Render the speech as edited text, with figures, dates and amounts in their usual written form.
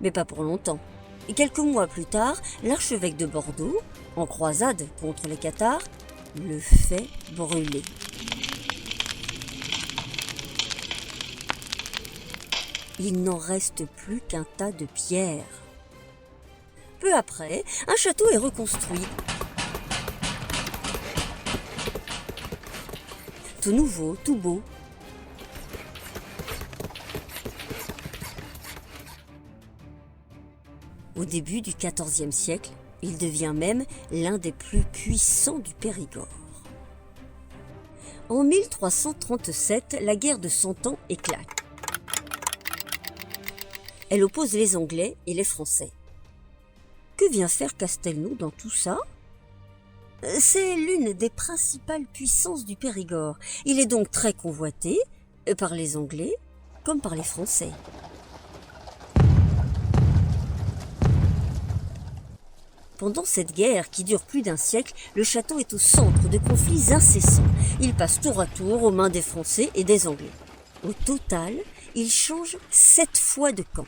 Mais pas pour longtemps. Et quelques mois plus tard, l'archevêque de Bordeaux, en croisade contre les Cathares, le fait brûler. Il n'en reste plus qu'un tas de pierres. Peu après, un château est reconstruit. Tout nouveau, tout beau. Au début du XIVe siècle, il devient même l'un des plus puissants du Périgord. En 1337, la guerre de Cent Ans éclate. Elle oppose les Anglais et les Français. Que vient faire Castelnau dans tout ça ? C'est l'une des principales puissances du Périgord. Il est donc très convoité par les Anglais comme par les Français. Pendant cette guerre qui dure plus d'1 siècle, le château est au centre de conflits incessants. Il passe tour à tour aux mains des Français et des Anglais. Au total, il change 7 fois de camp.